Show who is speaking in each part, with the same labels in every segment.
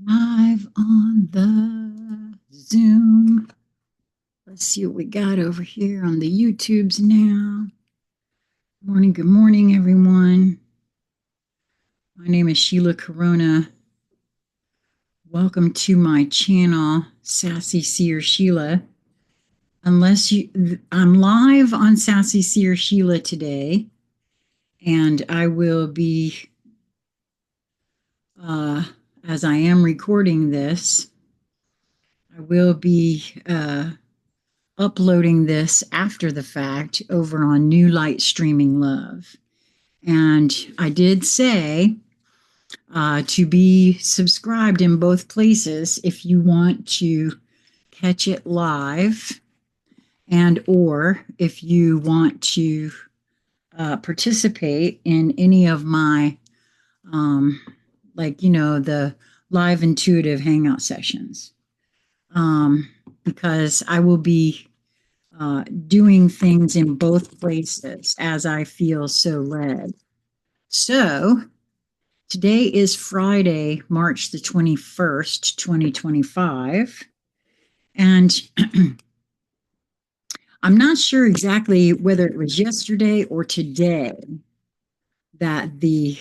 Speaker 1: Live on the Zoom. Let's see what we got over here on the YouTubes now. Good morning, everyone. My name is Sheila Corona. Welcome to my channel, Sassy Seer Sheila. I'm live on Sassy Seer Sheila today, and I will be, as I am recording this, I will be uploading this after the fact over on knewlightstreaminglove. And I did say to be subscribed in both places if you want to catch it live, and or if you want to participate in any of my the live intuitive hangout sessions, because I will be doing things in both places as I feel so led. So today is Friday, March the 21st, 2025. And I'm not sure exactly whether it was yesterday or today that the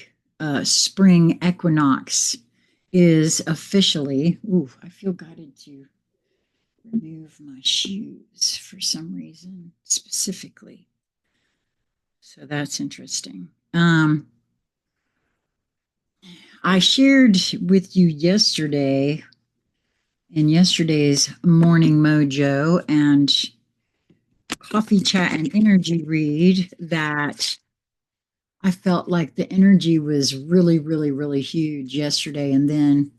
Speaker 1: spring equinox is officially. Ooh, I feel guided to remove my shoes for some reason specifically. So that's interesting. I shared with you yesterday in yesterday's morning mojo and coffee chat and energy read that I felt like the energy was really, really, really huge yesterday. And then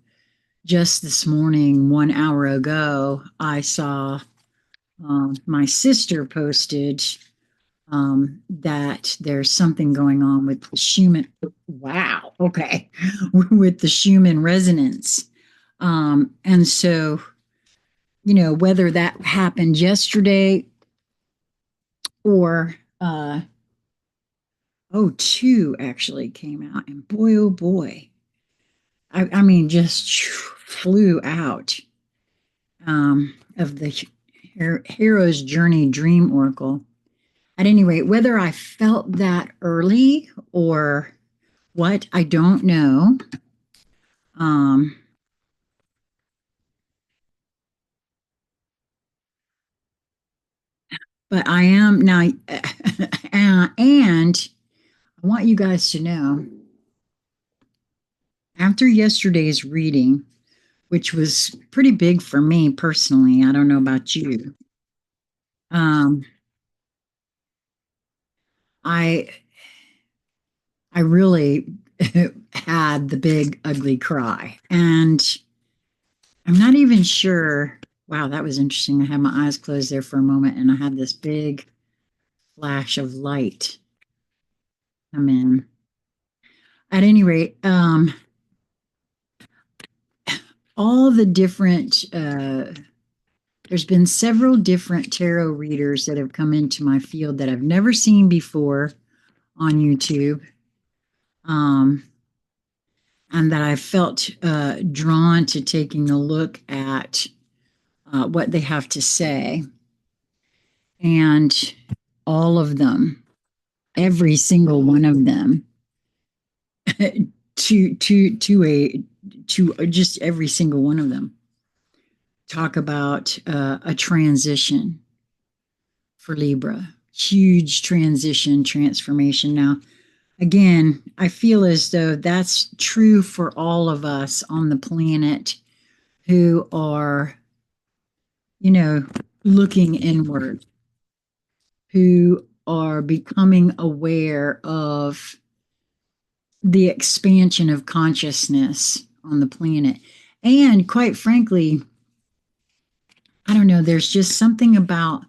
Speaker 1: just this morning, 1 hour ago, I saw my sister posted that there's something going on with the Schumann. Wow. Okay. With the Schumann resonance. And so, whether that happened yesterday or, two actually came out, and boy, oh boy, I mean, just flew out of the Hero's Journey Dream Oracle. At any rate, whether I felt that early or what, I don't know. But I am now, and I want you guys to know, after yesterday's reading, which was pretty big for me personally, I don't know about you, I really had the big ugly cry, and I'm not even sure. Wow, that was interesting. I had my eyes closed there for a moment, and I had this big flash of light come in. At any rate, all the different, there's been several different tarot readers that have come into my field that I've never seen before on YouTube, and that I felt drawn to taking a look at what they have to say. And all of them, every single one of them, to just every single one of them, talk about a transition for Libra, huge transition, transformation. Now, again, I feel as though that's true for all of us on the planet who are, looking inward, who are becoming aware of the expansion of consciousness on the planet. And quite frankly, I don't know, there's just something about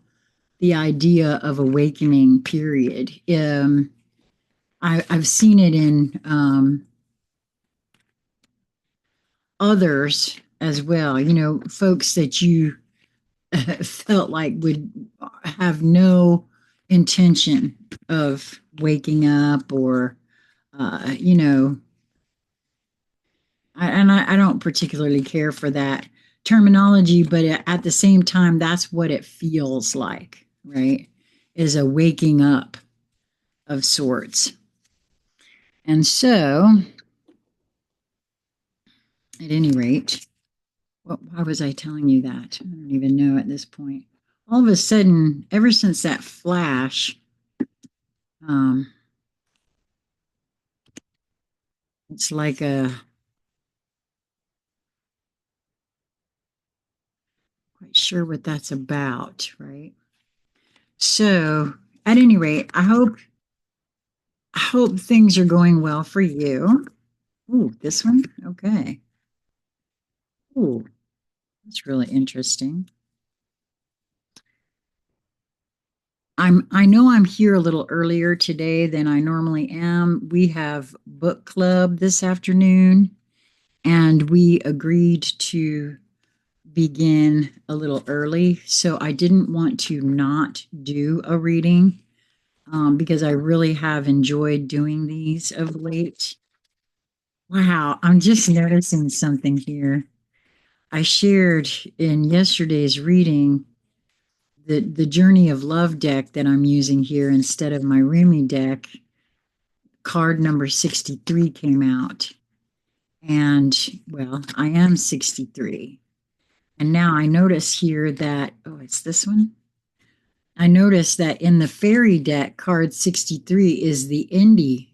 Speaker 1: the idea of awakening, period. I've seen it in others as well, folks that you felt like would have no intention of waking up or, I don't particularly care for that terminology, but at the same time, that's what it feels like, right? Is a waking up of sorts. And so, at any rate, why was I telling you that? I don't even know at this point. All of a sudden, ever since that flash, um, it's like quite sure what that's about, right? So, at any rate, I hope things are going well for you. Ooh, this one? Okay. Ooh, that's really interesting. I know I'm here a little earlier today than I normally am. We have book club this afternoon, and we agreed to begin a little early. So I didn't want to not do a reading because I really have enjoyed doing these of late. Wow, I'm just noticing something here. I shared in yesterday's reading the Journey of Love deck that I'm using here instead of my Remy deck. Card number 63 came out. And well, I am 63. And now I notice here that, oh, it's this one. I notice that in the fairy deck, card 63 is the Indie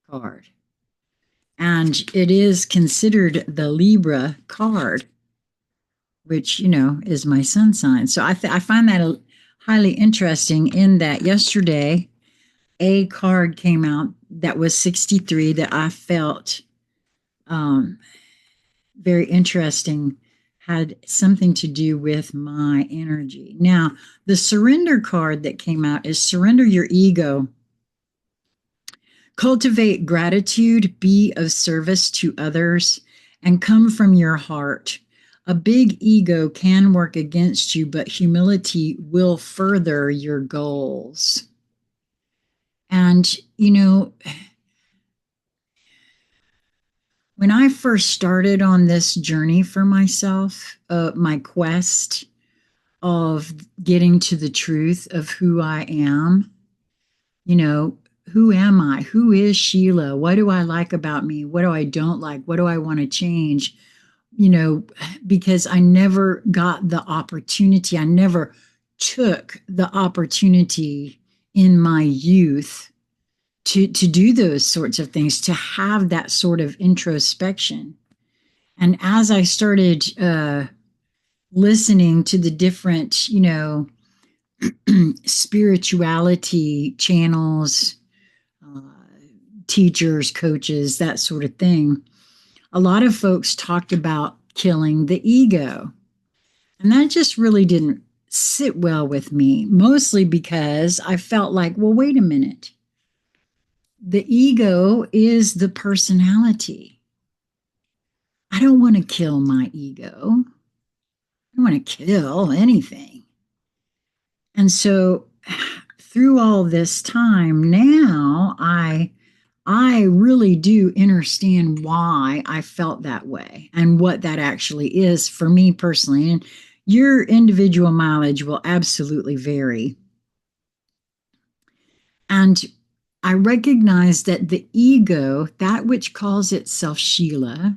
Speaker 1: card. And it is considered the Libra card, which, is my sun sign. So I find that highly interesting in that yesterday a card came out that was 63 that I felt um, very interesting, had something to do with my energy. Now, the surrender card that came out is surrender your ego, cultivate gratitude, be of service to others, and come from your heart. A big ego can work against you, but humility will further your goals. And, when I first started on this journey for myself, my quest of getting to the truth of who I am, you know, who am I? Who is Sheila? What do I like about me? What do I don't like? What do I want to change? Because I never got the opportunity, I never took the opportunity in my youth to do those sorts of things, to have that sort of introspection. And as I started listening to the different, spirituality channels, uh, teachers, coaches, that sort of thing, a lot of folks talked about killing the ego. And that just really didn't sit well with me, mostly because I felt like, well, wait a minute. The ego is the personality. I don't want to kill my ego. I don't want to kill anything. And so through all this time now, I really do understand why I felt that way and what that actually is for me personally. And your individual mileage will absolutely vary. And I recognize that the ego, that which calls itself Sheila,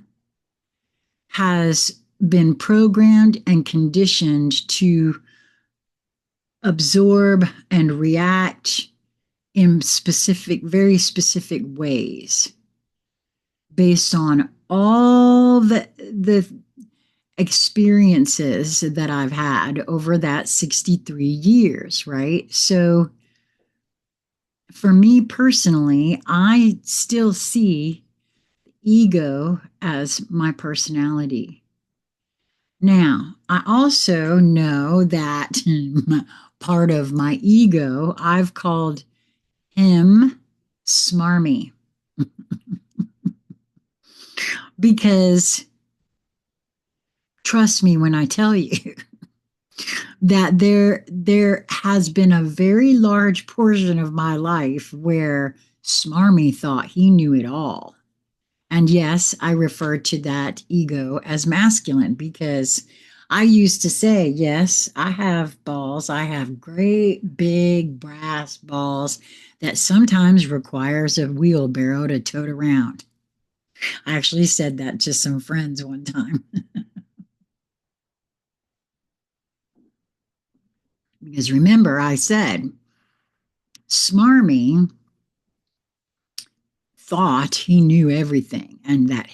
Speaker 1: has been programmed and conditioned to absorb and react in specific, very specific ways based on all the experiences that I've had over that 63 years, right? So for me personally, I still see ego as my personality. Now, I also know that part of my ego, I've called him smarmy because trust me when I tell you that there has been a very large portion of my life where smarmy thought he knew it all. And yes, I refer to that ego as masculine because I used to say, yes, I have balls. I have great big brass balls that sometimes requires a wheelbarrow to tote around. I actually said that to some friends one time because remember I said Smarmy thought he knew everything and that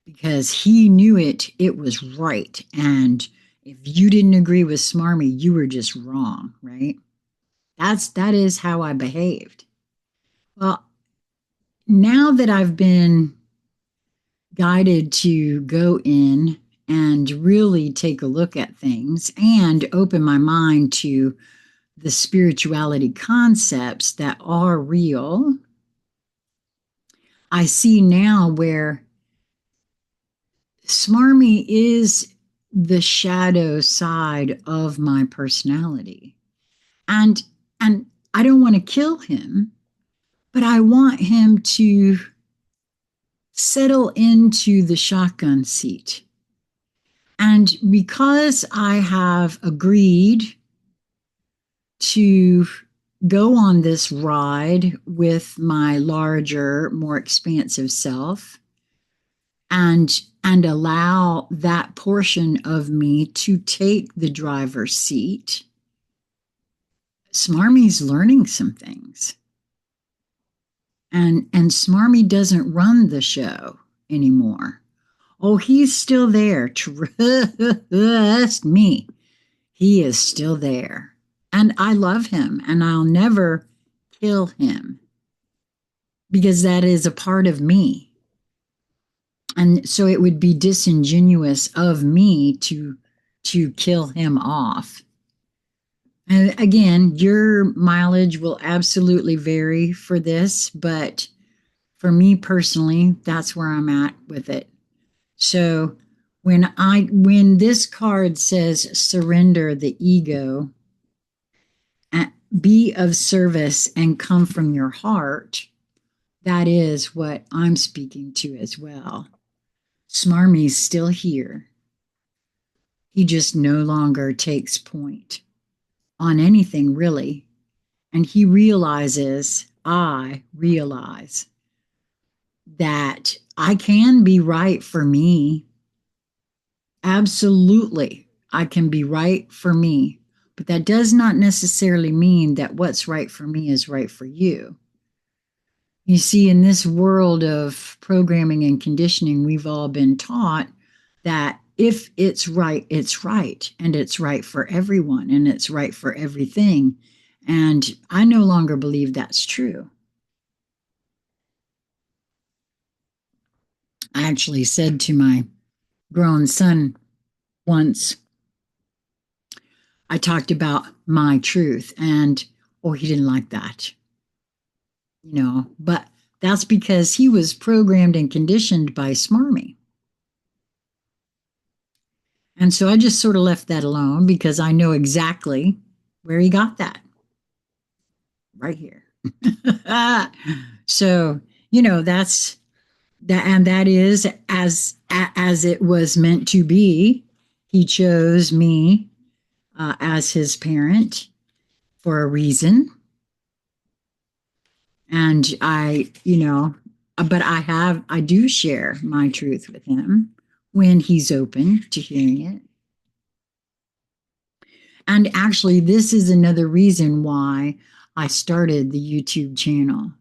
Speaker 1: because he knew it was right. And if you didn't agree with Smarmy, you were just wrong, right? That is how I behaved. Well, now that I've been guided to go in and really take a look at things and open my mind to the spirituality concepts that are real, I see now where Smarmy is the shadow side of my personality. And and I don't want to kill him, but I want him to settle into the shotgun seat. And because I have agreed to go on this ride with my larger, more expansive self and allow that portion of me to take the driver's seat, Smarmy's learning some things. And Smarmy doesn't run the show anymore. Oh, he's still there. Trust me. He is still there. And I love him and I'll never kill him because that is a part of me. And so it would be disingenuous of me to kill him off. And again, your mileage will absolutely vary for this, but for me personally, that's where I'm at with it. So when this card says surrender the ego, be of service and come from your heart, that is what I'm speaking to as well. Smarmy's still here. He just no longer takes point on anything really. And he realizes, I realize that I can be right for me. Absolutely, I can be right for me. But that does not necessarily mean that what's right for me is right for you. You see, in this world of programming and conditioning, we've all been taught that if it's right, it's right. And it's right for everyone and it's right for everything. And I no longer believe that's true. I actually said to my grown son once, I talked about my truth, and oh, he didn't like that, but that's because he was programmed and conditioned by Smarmy. And so I just sort of left that alone because I know exactly where he got that right here. So, that's that, and that is as it was meant to be. He chose me as his parent for a reason. And but I do share my truth with him when he's open to hearing it. And actually, this is another reason why I started the YouTube channel,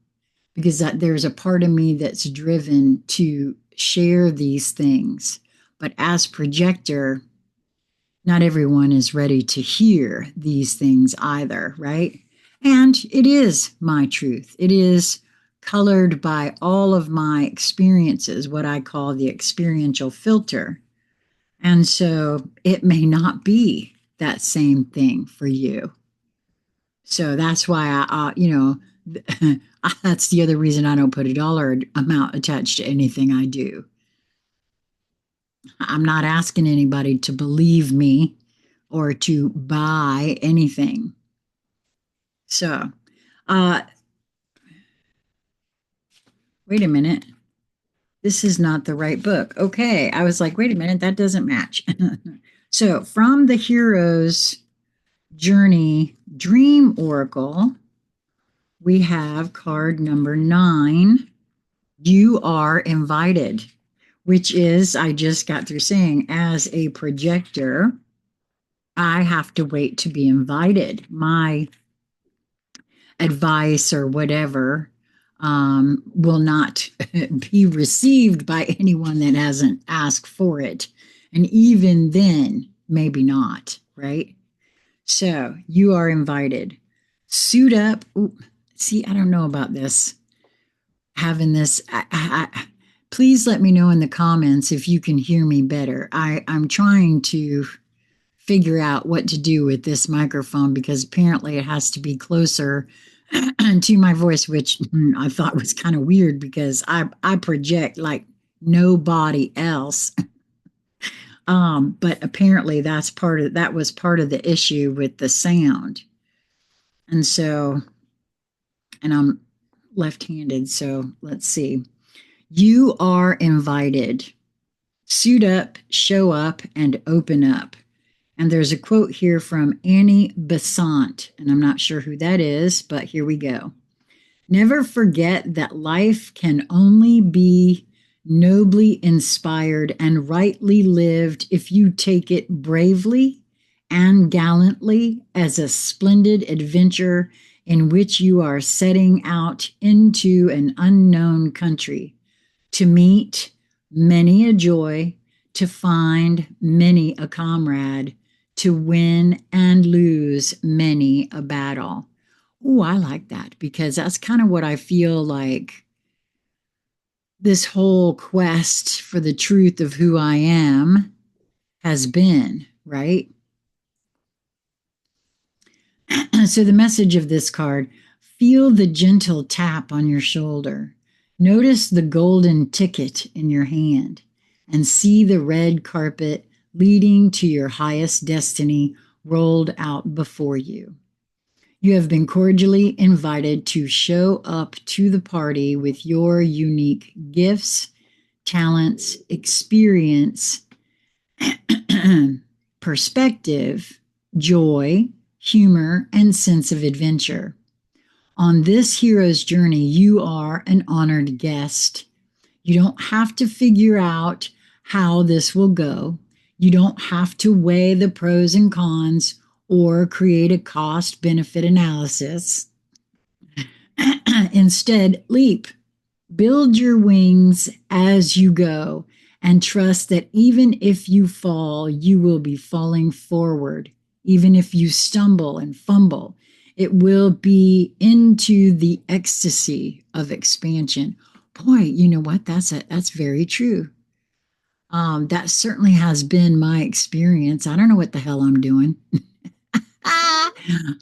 Speaker 1: because there's a part of me that's driven to share these things. But as projector, not everyone is ready to hear these things either, right? And it is my truth. It is colored by all of my experiences, what I call the experiential filter. And so it may not be that same thing for you. So that's why that's the other reason I don't put a dollar amount attached to anything I do. I'm not asking anybody to believe me or to buy anything. So, wait a minute. This is not the right book. Okay. I was like, wait a minute, that doesn't match. So, from the Hero's Journey Dream Oracle, we have card number 9. You are invited, which is, I just got through saying, as a projector, I have to wait to be invited. My advice or whatever will not be received by anyone that hasn't asked for it. And even then, maybe not, right? So you are invited. Suit up. Ooh, see, I don't know about this. Having this, please let me know in the comments if you can hear me better. I'm trying to figure out what to do with this microphone because apparently it has to be closer to my voice, which I thought was kind of weird because I project like nobody else. But apparently that was part of the issue with the sound. And so, and I'm left-handed, so let's see. You are invited. Suit up, show up, and open up. And there's a quote here from Annie Besant, and I'm not sure who that is, but here we go. Never forget that life can only be nobly inspired and rightly lived if you take it bravely and gallantly as a splendid adventure in which you are setting out into an unknown country to meet many a joy, to find many a comrade, to win and lose many a battle. Oh, I like that because that's kind of what I feel like this whole quest for the truth of who I am has been, right? So the message of this card, feel the gentle tap on your shoulder. Notice the golden ticket in your hand and see the red carpet leading to your highest destiny rolled out before you. You have been cordially invited to show up to the party with your unique gifts, talents, experience, perspective, joy, humor, and sense of adventure. On this hero's journey, you are an honored guest. You don't have to figure out how this will go. You don't have to weigh the pros and cons or create a cost-benefit analysis. Instead, leap. Build your wings as you go and trust that even if you fall, you will be falling forward. Even if you stumble and fumble, it will be into the ecstasy of expansion. Boy, you know what? That's very true. That certainly has been my experience. I don't know what the hell I'm doing.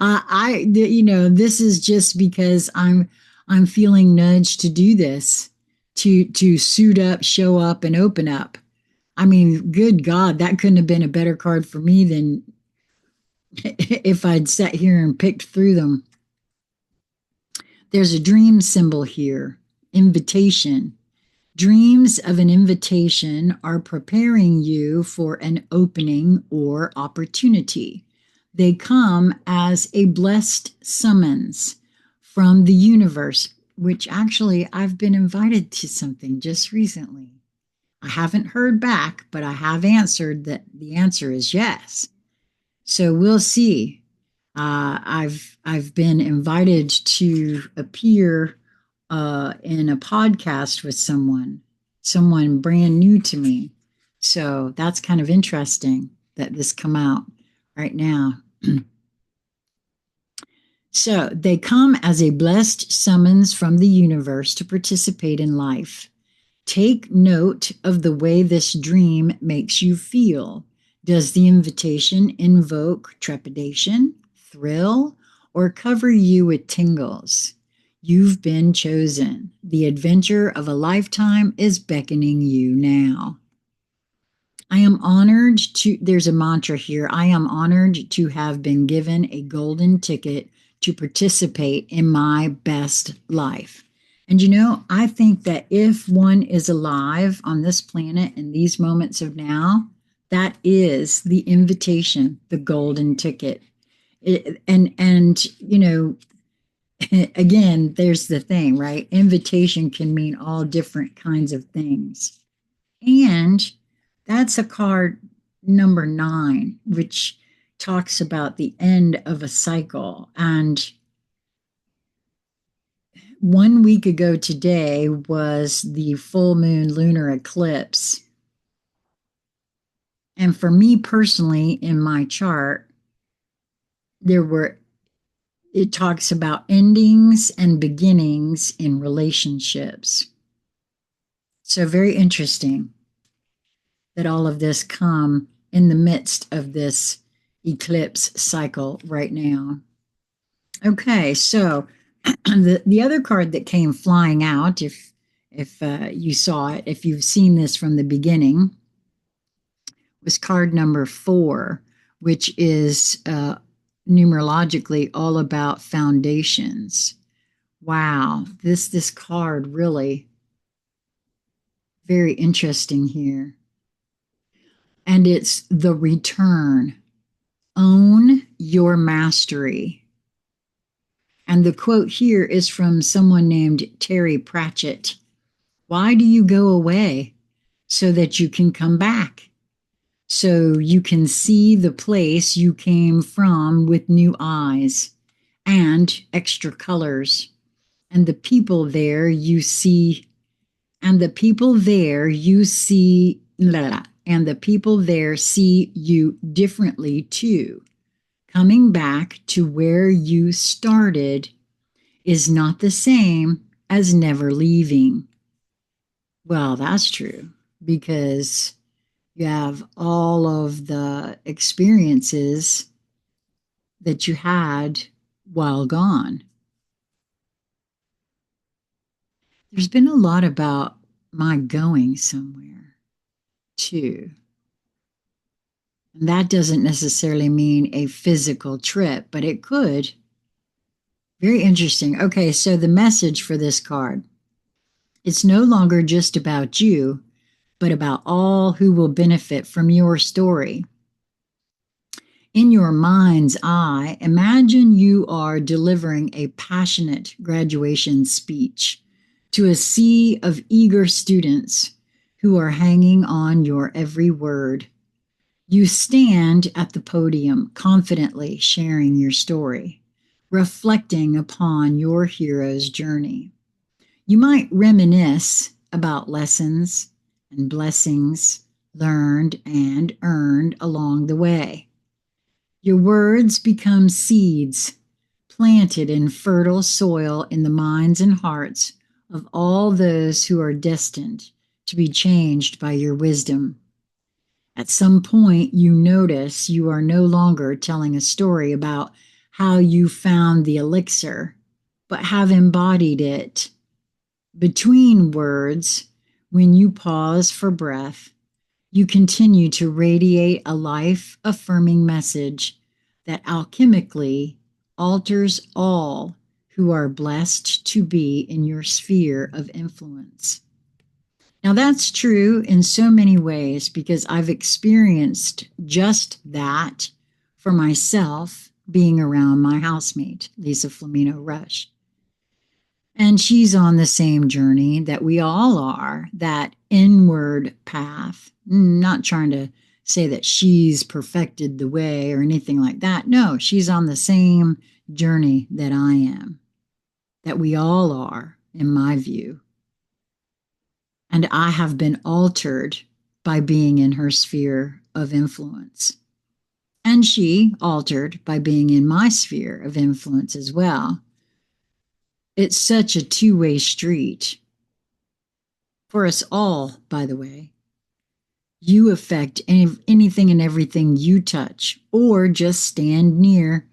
Speaker 1: This is just because I'm feeling nudged to do this, to suit up, show up, and open up. I mean, good God, that couldn't have been a better card for me than if I'd sat here and picked through them. There's a dream symbol here, invitation. Dreams of an invitation are preparing you for an opening or opportunity. They come as a blessed summons from the universe, which actually I've been invited to something just recently. I haven't heard back, but I have answered that the answer is yes. So we'll see. I've been invited to appear in a podcast with someone brand new to me. So that's kind of interesting that this come out right now. So they come as a blessed summons from the universe to participate in life. Take note of the way this dream makes you feel. Does the invitation invoke trepidation, thrill, or cover you with tingles? You've been chosen. The adventure of a lifetime is beckoning you now. I am honored to, there's a mantra here, I am honored to have been given a golden ticket to participate in my best life. And I think that if one is alive on this planet in these moments of now, that is the invitation, the golden ticket. And again, there's the thing, right? Invitation can mean all different kinds of things. And that's a card number 9, which talks about the end of a cycle. And 1 week ago today was the full moon lunar eclipse. And for me personally, in my chart, it talks about endings and beginnings in relationships. So very interesting that all of this come in the midst of this eclipse cycle right now. Okay, so the other card that came flying out, if you saw it, if you've seen this from the beginning, was card number 4, which is numerologically all about foundations. Wow, this card really very interesting here. And it's the return. Own your mastery. And the quote here is from someone named Terry Pratchett. Why do you go away? So that you can come back. So you can see the place you came from with new eyes and extra colors. And the people there you see, and the people there you see, and the people there see you differently too. Coming back to where you started is not the same as never leaving. Well, that's true, because you have all of the experiences that you had while gone. There's been a lot about my going somewhere too. And that doesn't necessarily mean a physical trip, but it could. Very interesting. Okay, so the message for this card. It's no longer just about you, but about all who will benefit from your story. In your mind's eye, imagine you are delivering a passionate graduation speech to a sea of eager students who are hanging on your every word. You stand at the podium, confidently sharing your story, reflecting upon your hero's journey. You might reminisce about lessons and blessings learned and earned along the way. Your words become seeds planted in fertile soil in the minds and hearts of all those who are destined to be changed by your wisdom. At some point, you notice you are no longer telling a story about how you found the elixir, but have embodied it. Between words, when you pause for breath, you continue to radiate a life-affirming message that alchemically alters all who are blessed to be in your sphere of influence. Now, that's true in so many ways, because I've experienced just that for myself being around my housemate, Lisa Flamino Rush. And she's on the same journey that we all are, that inward path. Not trying to say that she's perfected the way or anything like that. No, she's on the same journey that I am, that we all are, in my view. And I have been altered by being in her sphere of influence. And she altered by being in my sphere of influence as well. It's such a two-way street. For us all, by the way. You affect anything and everything you touch or just stand near.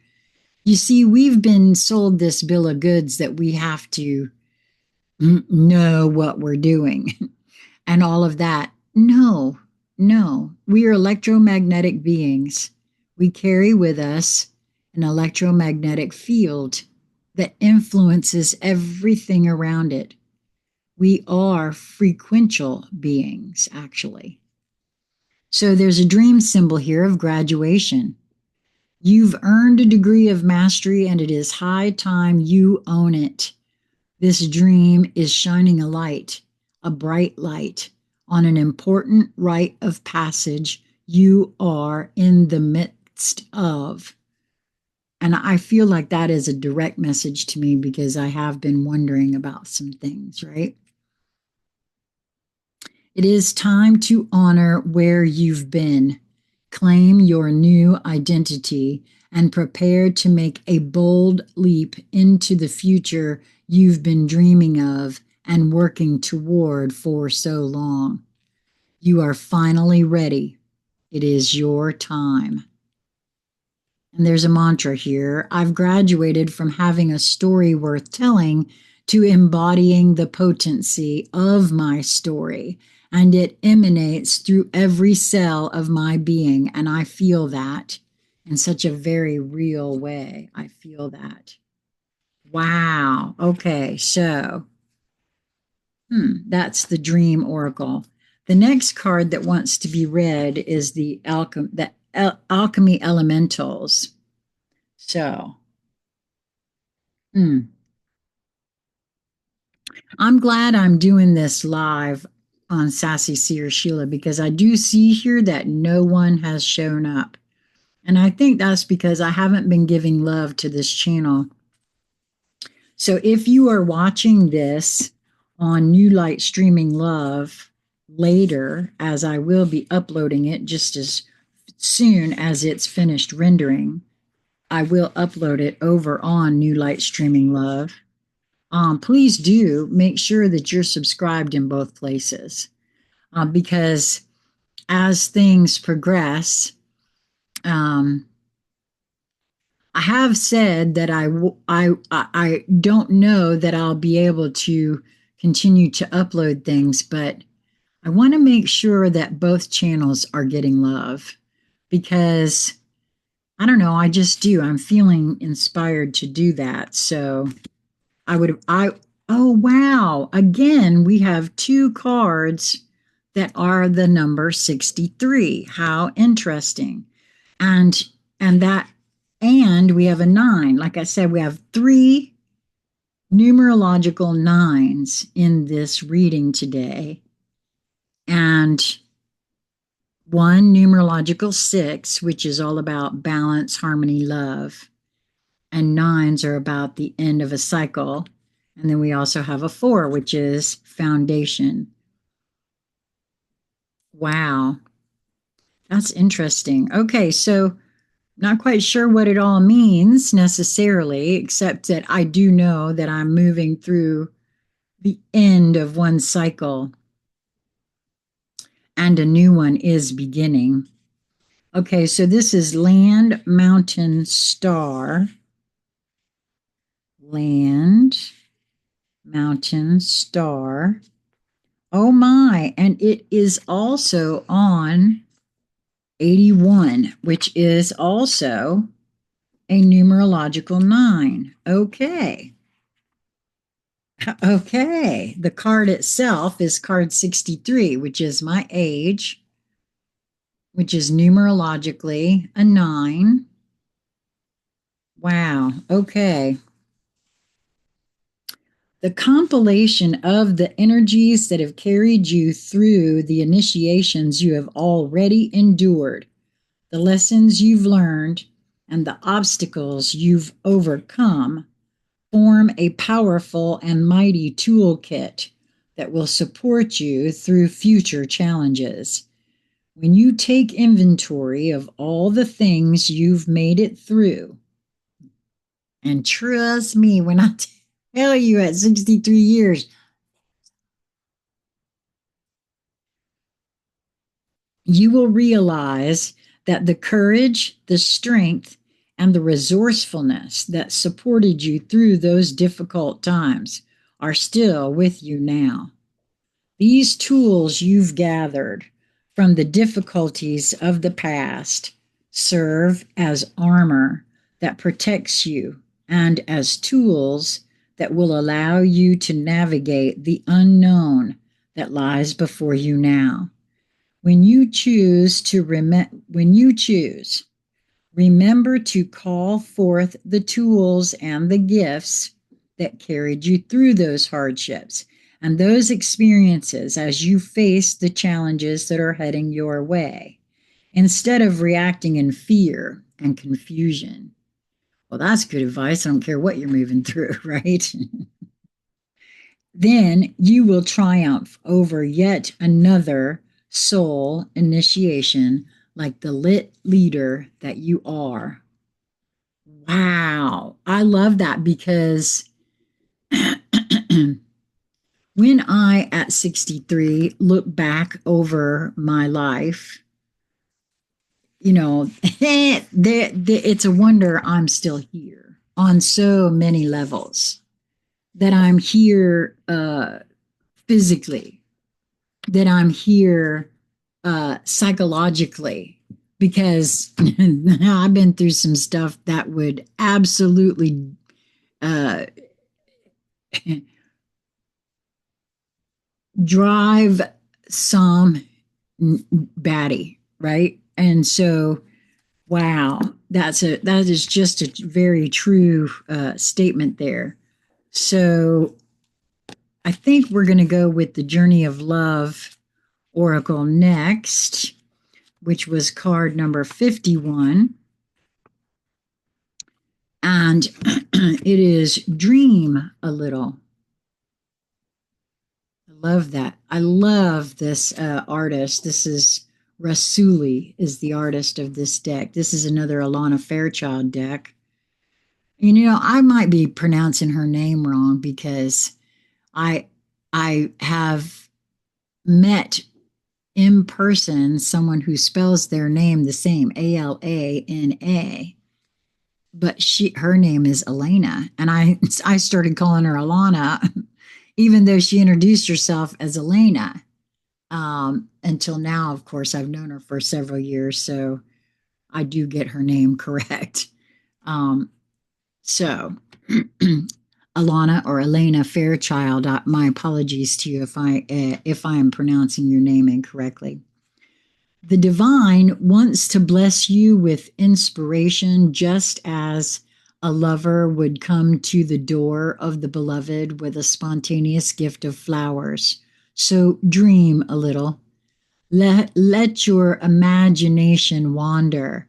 Speaker 1: You see, we've been sold this bill of goods that we have to know what we're doing and all of that. No, we are electromagnetic beings. We carry with us an electromagnetic field that influences everything around it. We are frequential beings, actually. So there's a dream symbol here of graduation. You've earned a degree of mastery, and it is high time you own it. This dream is shining a light, a bright light, on an important rite of passage you are in the midst of. And I feel like that is a direct message to me because I have been wondering about some things, right? It is time to honor where you've been, claim your new identity, and prepare to make a bold leap into the future you've been dreaming of and working toward for so long. You are finally ready. It is your time. And there's a mantra here. I've graduated from having a story worth telling to embodying the potency of my story. And it emanates through every cell of my being. And I feel that in such a very real way. I feel that. Wow. Okay. So, that's the dream oracle. The next card that wants to be read is the alchemy elementals. So, I'm glad I'm doing this live on Sassy Seer Sheila because I do see here that no one has shown up. And I think that's because I haven't been giving love to this channel. So if you are watching this on New Light Streaming Love later, as I will be uploading it just as soon as it's finished rendering, I will upload it over on New Light Streaming Love. Please do make sure that you're subscribed in both places because as things progress, I have said that I don't know that I'll be able to continue to upload things, but I want to make sure that both channels are getting love because I don't know, I just do. I'm feeling inspired to do that. So oh wow, again, we have two cards that are the number 63. How interesting. And and we have a 9. Like I said, we have 3 numerological 9s in this reading today. And 1 numerological 6, which is all about balance, harmony, love. And 9s are about the end of a cycle. And then we also have a 4, which is foundation. Wow. That's interesting. Okay, so not quite sure what it all means necessarily, except that I do know that I'm moving through the end of one cycle and a new one is beginning. Okay, so this is Land, Mountain, Star. Land, Mountain, Star. Oh my, and it is also on 81, which is also a numerological 9. Okay. Okay. The card itself is card 63, which is my age, which is numerologically a 9. Wow. Okay. The compilation of the energies that have carried you through the initiations you have already endured, the lessons you've learned, and the obstacles you've overcome form a powerful and mighty toolkit that will support you through future challenges. When you take inventory of all the things you've made it through, and trust me when I tell you at 63 years, you will realize that the courage, the strength, and the resourcefulness that supported you through those difficult times are still with you now. These tools you've gathered from the difficulties of the past serve as armor that protects you and as tools that will allow you to navigate the unknown that lies before you now. When you choose, remember to call forth the tools and the gifts that carried you through those hardships and those experiences as you face the challenges that are heading your way, instead of reacting in fear and confusion. Well, that's good advice. I don't care what you're moving through, right? Then you will triumph over yet another soul initiation like the lit leader that you are. Wow. I love that because when I, at 63, look back over my life, you know, it's a wonder I'm still here on so many levels, that I'm here physically, that I'm here psychologically, because I've been through some stuff that would absolutely uh, drive some batty, right? And so, wow, that is just a very true statement there. So I think we're going to go with the Journey of Love Oracle next, which was card number 51. And it is Dream a Little. I love that. I love this artist. This is Rasuli is the artist of this deck. This is another Alana Fairchild deck. And, I might be pronouncing her name wrong because I have met in person someone who spells their name the same, Alana, but her name is Elena, and I started calling her Alana, even though she introduced herself as Elena. Until now, of course, I've known her for several years, so I do get her name correct. So Alana or Elena Fairchild, my apologies to you if I am pronouncing your name incorrectly. The divine wants to bless you with inspiration, just as a lover would come to the door of the beloved with a spontaneous gift of flowers. So dream a little. Let your imagination wander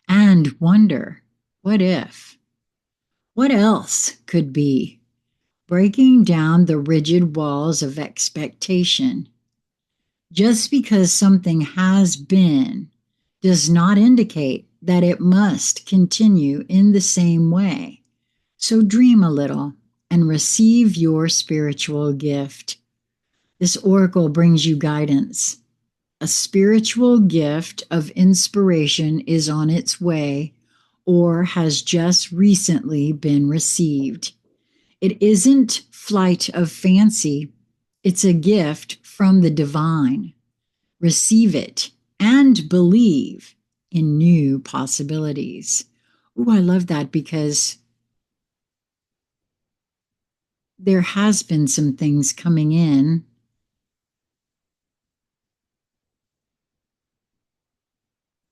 Speaker 1: and wonder, what if? What else could be? Breaking down the rigid walls of expectation. Just because something has been does not indicate that it must continue in the same way. So dream a little and receive your spiritual gift. This oracle brings you guidance. A spiritual gift of inspiration is on its way or has just recently been received. It isn't flight of fancy, it's a gift from the divine. Receive it and believe in new possibilities. Oh, I love that because there has been some things coming in.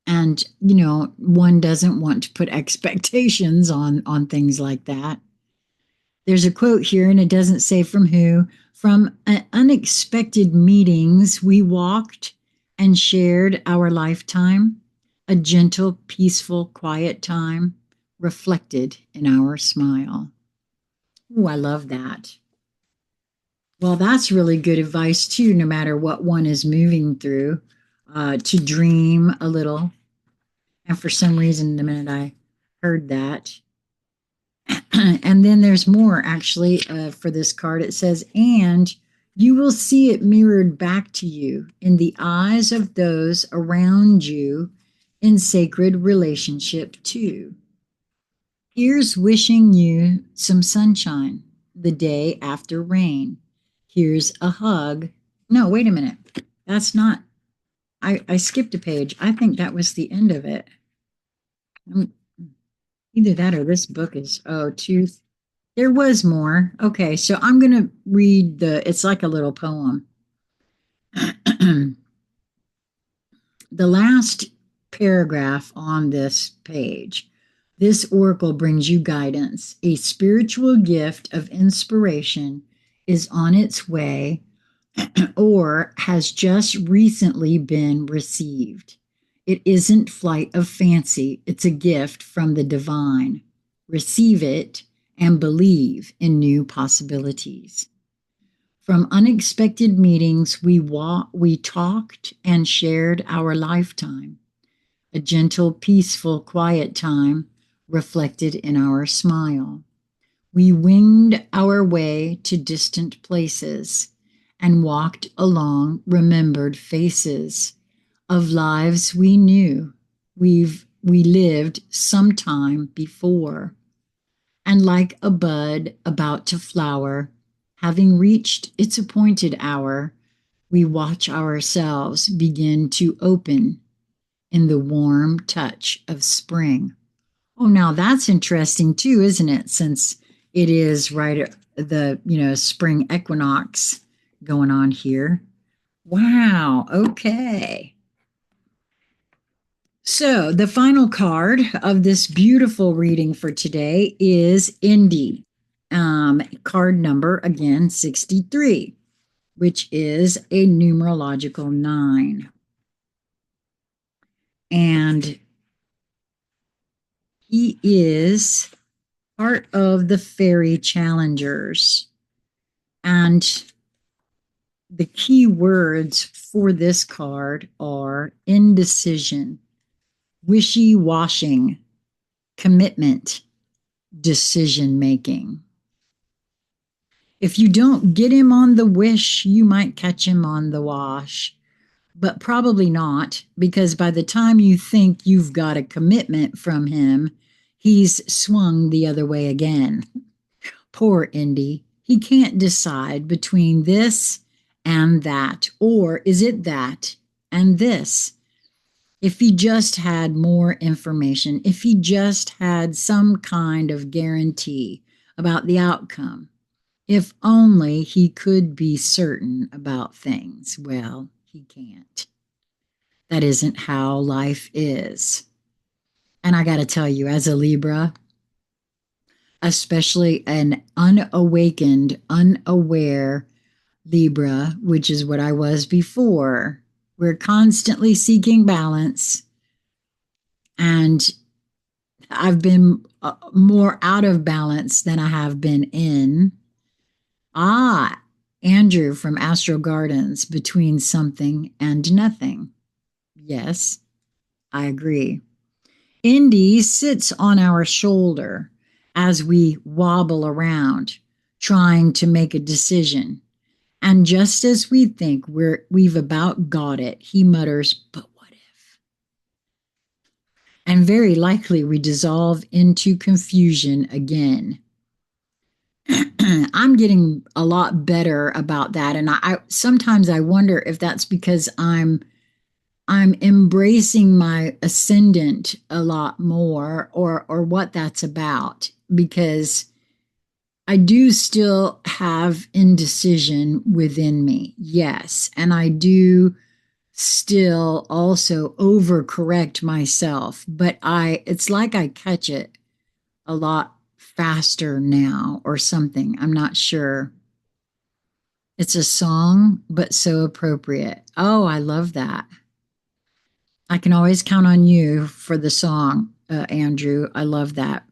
Speaker 1: And, one doesn't want to put expectations on things like that. There's a quote here, and it doesn't say from who. From unexpected meetings, we walked and shared our lifetime, a gentle, peaceful, quiet time reflected in our smile. Oh, I love that. Well, that's really good advice, too, no matter what one is moving through, to dream a little. And for some reason, the minute I heard that, and then there's more actually for this card. It says, and you will see it mirrored back to you in the eyes of those around you in sacred relationship too. Here's wishing you some sunshine the day after rain. Here's a hug. No, wait a minute. That's not, I skipped a page. I think that was the end of it. Either that or this book is, two. There was more. Okay, so I'm going to read it's like a little poem. The last paragraph on this page. This oracle brings you guidance. A spiritual gift of inspiration is on its way or has just recently been received. It isn't flight of fancy, it's a gift from the divine. Receive it and believe in new possibilities. From unexpected meetings, we talked and shared our lifetime. A gentle, peaceful, quiet time reflected in our smile. We winged our way to distant places and walked along remembered faces of lives we knew we lived sometime before. And like a bud about to flower, having reached its appointed hour, we watch ourselves begin to open in the warm touch of spring. Oh, now that's interesting too, isn't it? Since it is right at the, spring equinox going on here. Wow. Okay. So the final card of this beautiful reading for today is Indy. Card number again, 63, which is a numerological 9. And he is part of the fairy challengers. And the key words for this card are indecision, wishy-washing, commitment, decision making. If you don't get him on the wish, you might catch him on the wash. But probably not, because by the time you think you've got a commitment from him, he's swung the other way again. Poor Indy. He can't decide between this and that, or is it that and this? If he just had more information, if he just had some kind of guarantee about the outcome, if only he could be certain about things. Well, he can't. That isn't how life is. And I got to tell you, as a Libra, especially an unawakened, unaware Libra, which is what I was before, we're constantly seeking balance. And I've been more out of balance than I have been in. Andrew from Astro Gardens, between something and nothing. Yes, I agree. Indy sits on our shoulder as we wobble around, trying to make a decision. And just as we think we've about got it, he mutters, "But what if?" And very likely we dissolve into confusion again. I'm getting a lot better about that, and I sometimes I wonder if that's because I'm embracing my ascendant a lot more, or what that's about, because I do still have indecision within me. Yes, and I do still also overcorrect myself, but it's like I catch it a lot faster now or something. I'm not sure. It's a song, but so appropriate. Oh, I love that. I can always count on you for the song, Andrew. I love that.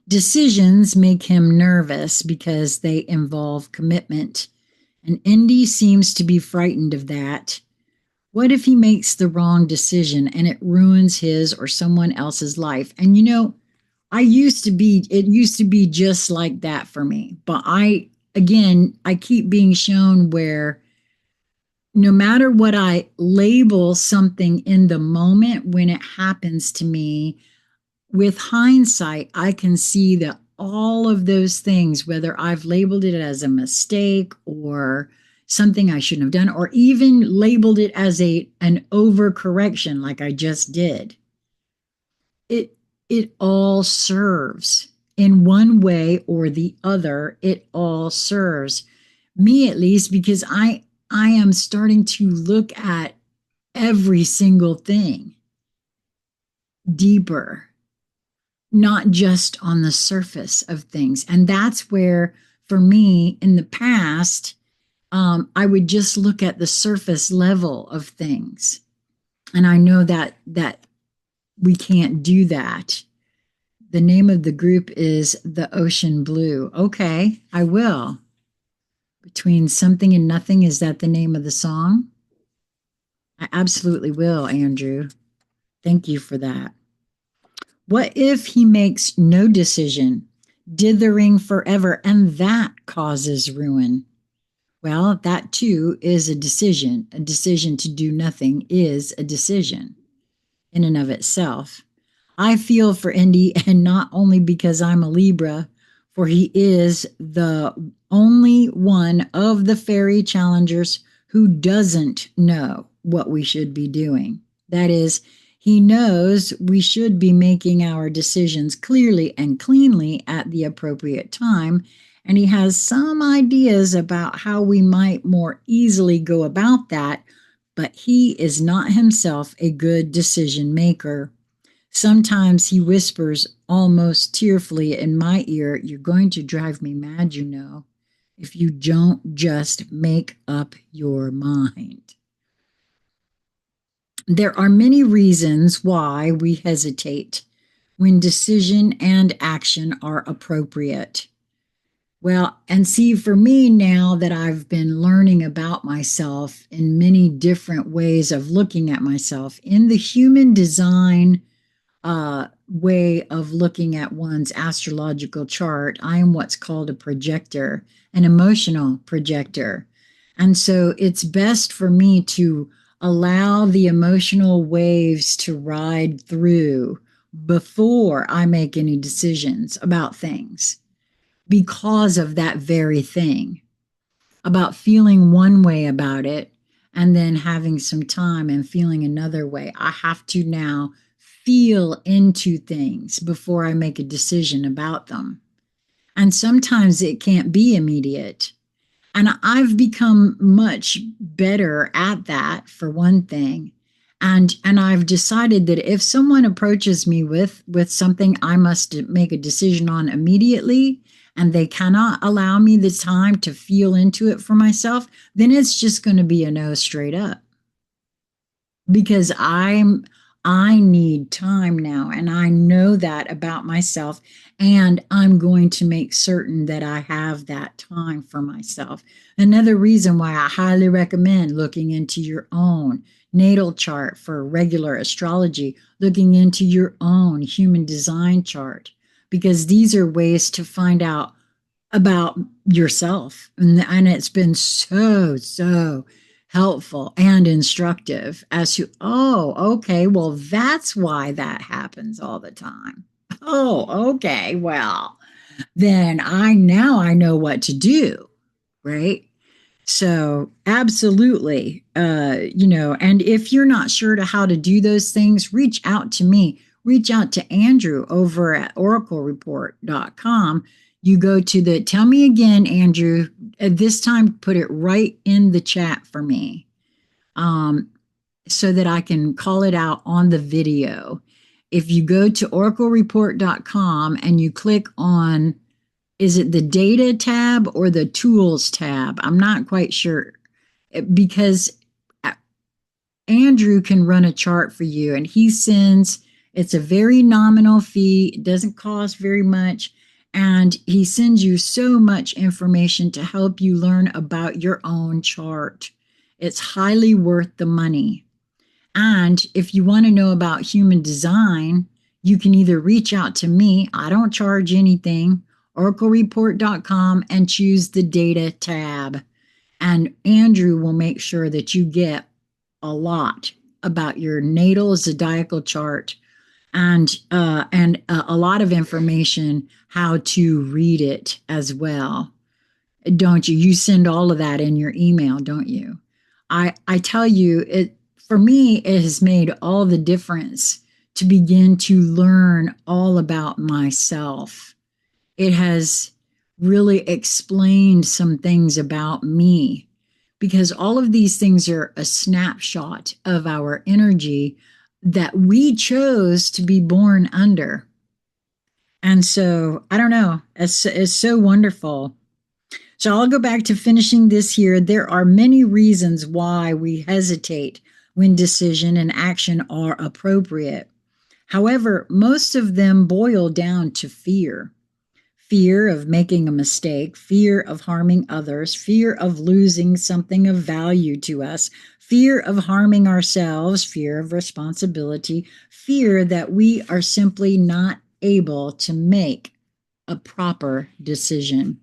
Speaker 1: Decisions make him nervous because they involve commitment. And Indy seems to be frightened of that. What if he makes the wrong decision and it ruins his or someone else's life? And it used to be just like that for me. But I keep being shown where no matter what I label something in the moment when it happens to me, with hindsight, I can see that all of those things, whether I've labeled it as a mistake or something I shouldn't have done, or even labeled it as an overcorrection like I just did, it all serves in one way or the other. It all serves me, at least, because I am starting to look at every single thing deeper, not just on the surface of things. And that's where, for me, in the past, I would just look at the surface level of things. And I know that we can't do that. The name of the group is The Ocean Blue. Okay, I will. Between Something and Nothing, is that the name of the song? I absolutely will, Andrew. Thank you for that. What if he makes no decision, dithering forever, and that causes ruin? Well, that too is a decision. A decision to do nothing is a decision in and of itself. I feel for Indy, and not only because I'm a Libra, for he is the only one of the fairy challengers who doesn't know what we should be doing. That is, he knows we should be making our decisions clearly and cleanly at the appropriate time, and he has some ideas about how we might more easily go about that, but he is not himself a good decision maker. Sometimes he whispers almost tearfully in my ear, "You're going to drive me mad, you know, if you don't just make up your mind." There are many reasons why we hesitate when decision and action are appropriate. Well, and see, for me, now that I've been learning about myself in many different ways of looking at myself in the human design way of looking at one's astrological chart, I am what's called a projector, an emotional projector. And so it's best for me to allow the emotional waves to ride through before I make any decisions about things, because of that very thing, about feeling one way about it and then having some time and feeling another way. I have to now feel into things before I make a decision about them. And sometimes it can't be immediate. And I've become much better at that, for one thing. And I've decided that if someone approaches me with something I must make a decision on immediately, and they cannot allow me the time to feel into it for myself, then it's just going to be a no straight up. Because I need time now, and I know that about myself, and I'm going to make certain that I have that time for myself. Another reason why I highly recommend looking into your own natal chart for regular astrology, looking into your own human design chart, because these are ways to find out about yourself. And it's been so helpful and instructive as to, oh, okay, well, that's why that happens all the time. Oh, okay, well, then I know what to do, right? So absolutely, and if you're not sure to how to do those things, reach out to me. Reach out to Andrew over at oraclereport.com. You go to the, tell me again, Andrew, at this time, put it right in the chat for me, so that I can call it out on the video. If you go to oraclereport.com and you click on, is it the data tab or the tools tab? I'm not quite sure, because Andrew can run a chart for you, and he sends, it's a very nominal fee. It doesn't cost very much. And he sends you so much information to help you learn about your own chart. It's highly worth the money. And if you want to know about human design, you can either reach out to me, I don't charge anything, oraclereport.com, and choose the data tab. And Andrew will make sure that you get a lot about your natal zodiacal chart, and a lot of information how to read it as well. Don't you? You send all of that in your email, don't you? I tell you, it, for me, it has made all the difference to begin to learn all about myself it has really explained some things about me, because all of these things are a snapshot of our energy that we chose to be born under. And so, I don't know, it's so wonderful. So I'll go back to finishing this here. There are many reasons why we hesitate when decision and action are appropriate. However, most of them boil down to fear. Fear of making a mistake, fear of harming others, fear of losing something of value to us, fear of harming ourselves, fear of responsibility, fear that we are simply not able to make a proper decision.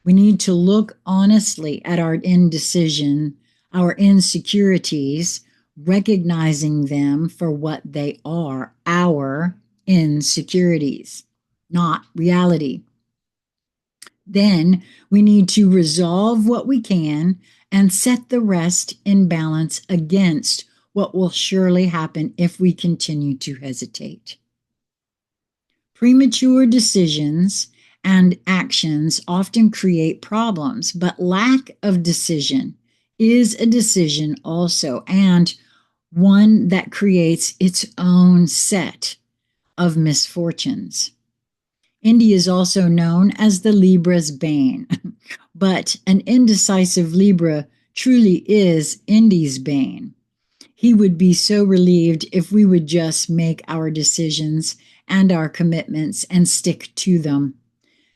Speaker 1: We need to look honestly at our indecision, our insecurities, recognizing them for what they are, our insecurities, not reality. Then we need to resolve what we can and set the rest in balance against what will surely happen if we continue to hesitate. Premature decisions and actions often create problems, but lack of decision is a decision also, and one that creates its own set of misfortunes. Indy is also known as the Libra's bane, but an indecisive Libra truly is Indy's bane. He would be so relieved if we would just make our decisions and our commitments and stick to them.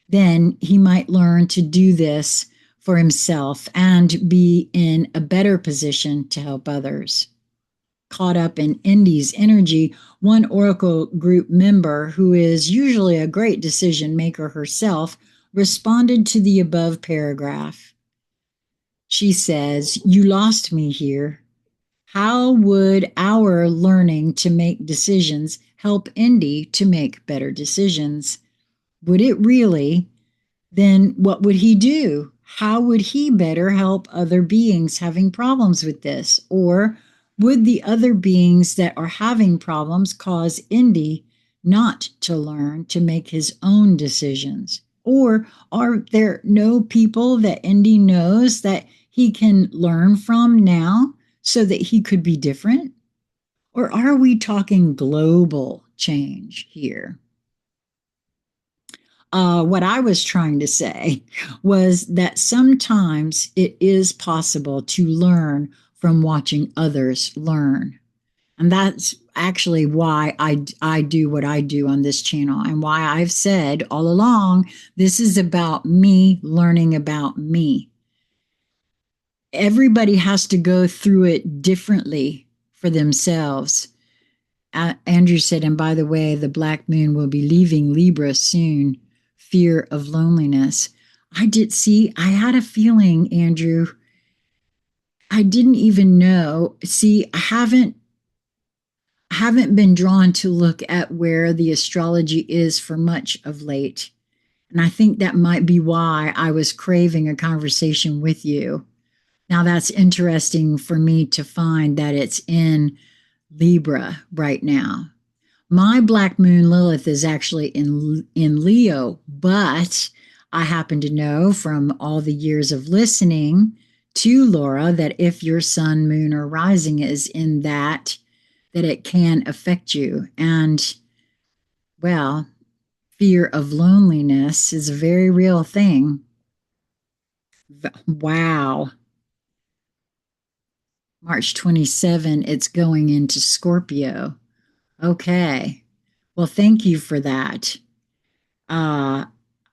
Speaker 1: Then he might learn to do this for himself and be in a better position to help others. Caught up in Indy's energy, one Oracle group member, who is usually a great decision maker herself, responded to the above paragraph. She says, "You lost me here. How would our learning to make decisions help Indy to make better decisions? Would it really? Then what would he do? How would he better help other beings having problems with this? Or would the other beings that are having problems cause Indy not to learn to make his own decisions? Or are there no people that Indy knows that he can learn from now so that he could be different? Or are we talking global change here?" What I was trying to say was that sometimes it is possible to learn from watching others learn. And that's actually why I do what I do on this channel, and why I've said all along, this is about me learning about me. Everybody has to go through it differently for themselves. Andrew said, and by the way, the Black Moon will be leaving Libra soon. Fear of loneliness. I had a feeling, Andrew. I didn't even know. See, I haven't been drawn to look at where the astrology is for much of late. And I think that might be why I was craving a conversation with you. Now, that's interesting for me to find that it's in Libra right now. My Black Moon Lilith is actually in Leo, but I happen to know from all the years of listening to Laura that if your sun, moon, or rising is in that it can affect you. And, well, fear of loneliness is a very real thing. Wow. March 27, it's going into Scorpio. Okay. Well, thank you for that.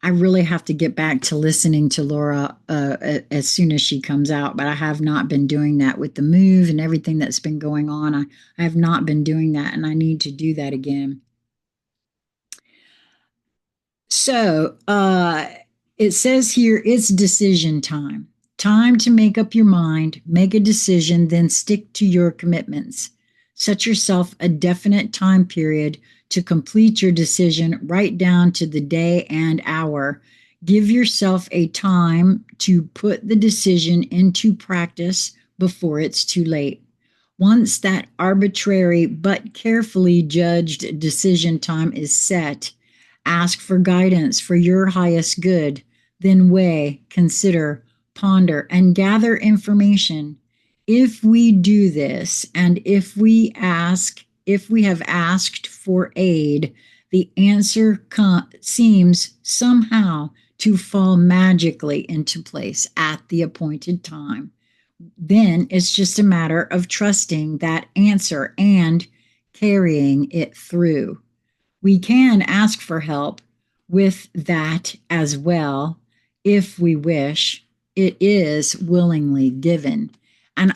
Speaker 1: I really have to get back to listening to Laura as soon as she comes out, but I have not been doing that with the move and everything that's been going on. I have not been doing that, and I need to do that again. So it says here, it's decision time. Time to make up your mind, make a decision, then stick to your commitments. Set yourself a definite time period to complete your decision, right down to the day and hour. Give yourself a time to put the decision into practice before it's too late. Once that arbitrary but carefully judged decision time is set, Ask for guidance for your highest good, then weigh, consider, ponder, and gather information. If we do this, and if we have asked for aid, the answer seems somehow to fall magically into place at the appointed time. Then it's just a matter of trusting that answer and carrying it through. We can ask for help with that as well if we wish. It is willingly given. And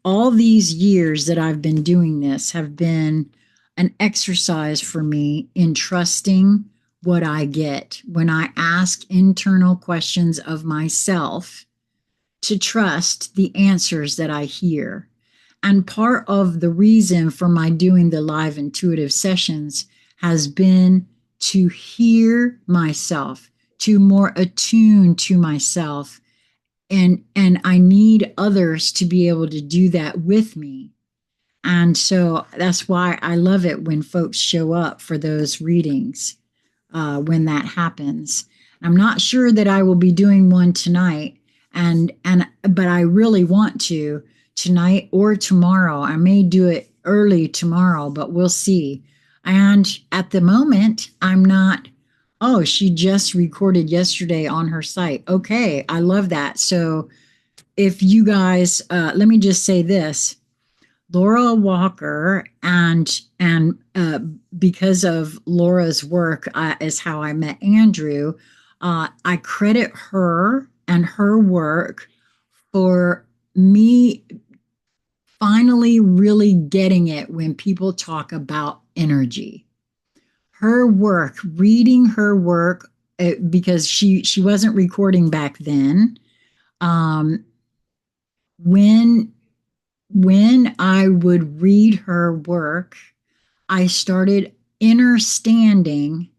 Speaker 1: all these years that I've been doing this have been an exercise for me in trusting what I get when I ask internal questions of myself, to trust the answers that I hear. And part of the reason for my doing the live intuitive sessions has been to hear myself, to more attune to myself. And I need others to be able to do that with me. And so that's why I love it when folks show up for those readings, when that happens. I'm not sure that I will be doing one tonight, but I really want to tonight or tomorrow. I may do it early tomorrow, but we'll see. And at the moment, I'm not. Oh, she just recorded yesterday on her site. Okay, I love that. So if you guys, let me just say this. Laura Walker and because of Laura's work is how I met Andrew. I credit her and her work for me finally really getting it when people talk about energy. Her work, reading her work, because she wasn't recording back then. When I would read her work, I started understanding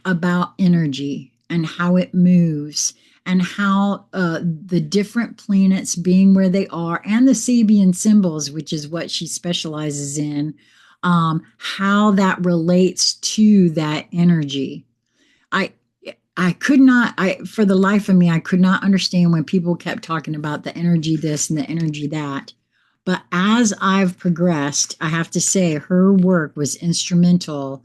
Speaker 1: about energy and how it moves, and how the different planets being where they are, and the Sabian symbols, which is what she specializes in, how that relates to that energy. I I could not, for the life of me, I could not understand when people kept talking about the energy this and the energy that. But as I've progressed, I have to say her work was instrumental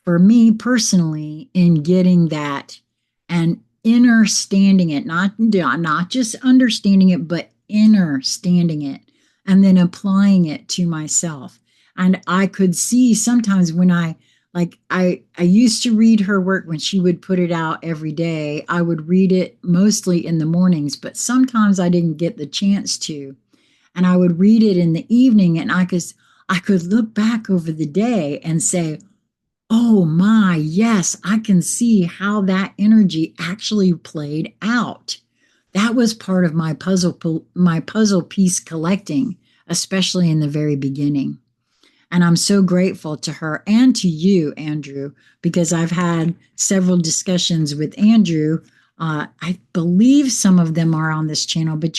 Speaker 1: for me personally in getting that and understanding it, not just understanding it, but understanding it, and then applying it to myself. And I could see sometimes when I used to read her work when she would put it out every day. I would read it mostly in the mornings, but sometimes I didn't get the chance to. And I would read it in the evening, and I could look back over the day and say, oh my, yes, I can see how that energy actually played out. That was part of my puzzle piece collecting, especially in the very beginning. And I'm so grateful to her and to you, Andrew, because I've had several discussions with Andrew. I believe some of them are on this channel, but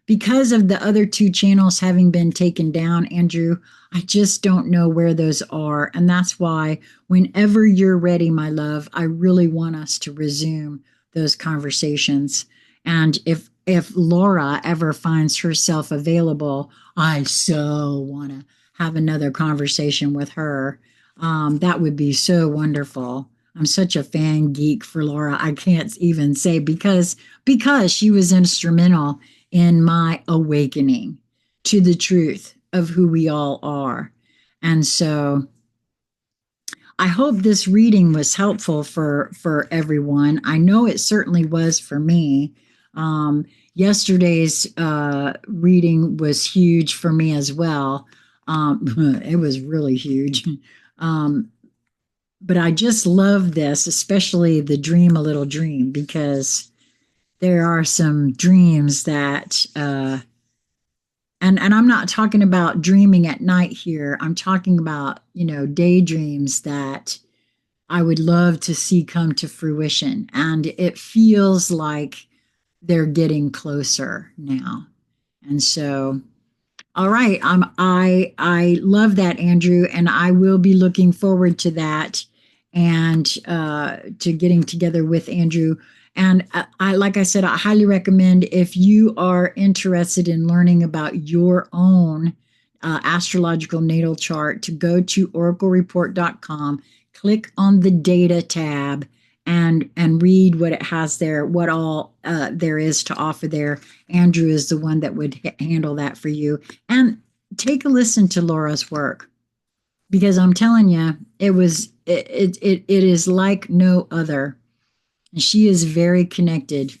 Speaker 1: because of the other two channels having been taken down, Andrew, I just don't know where those are. And that's why whenever you're ready, my love, I really want us to resume those conversations. And if Laura ever finds herself available, I so want to have another conversation with her. That would be so wonderful. I'm such a fan geek for Laura. I can't even say because she was instrumental in my awakening to the truth of who we all are. And so I hope this reading was helpful for everyone. I know it certainly was for me. Yesterday's reading was huge for me as well. It was really huge. But I just love this, especially the dream a little dream, because there are some dreams that, and I'm not talking about dreaming at night here. I'm talking about, daydreams that I would love to see come to fruition. And it feels like they're getting closer now. And so, all right, I love that, Andrew, and I will be looking forward to that. and to getting together with Andrew. And like I said, I highly recommend if you are interested in learning about your own astrological natal chart to go to oraclereport.com, click on the data tab, and read what it has there, what all there is to offer there. Andrew is the one that would handle that for you. And take a listen to Laura's work, because I'm telling you, it is like no other. And she is very connected.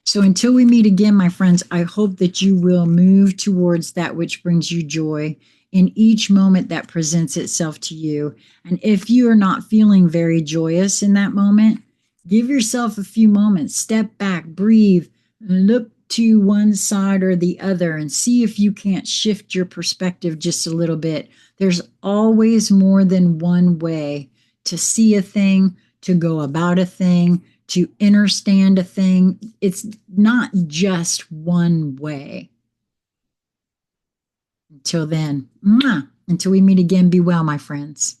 Speaker 1: So until we meet again, my friends, I hope that you will move towards that which brings you joy in each moment that presents itself to you. And if you are not feeling very joyous in that moment, give yourself a few moments, step back, breathe, look to one side or the other, and see if you can't shift your perspective just a little bit. There's always more than one way to see a thing, to go about a thing, to understand a thing. It's not just one way. Until then, until we meet again, be well, my friends.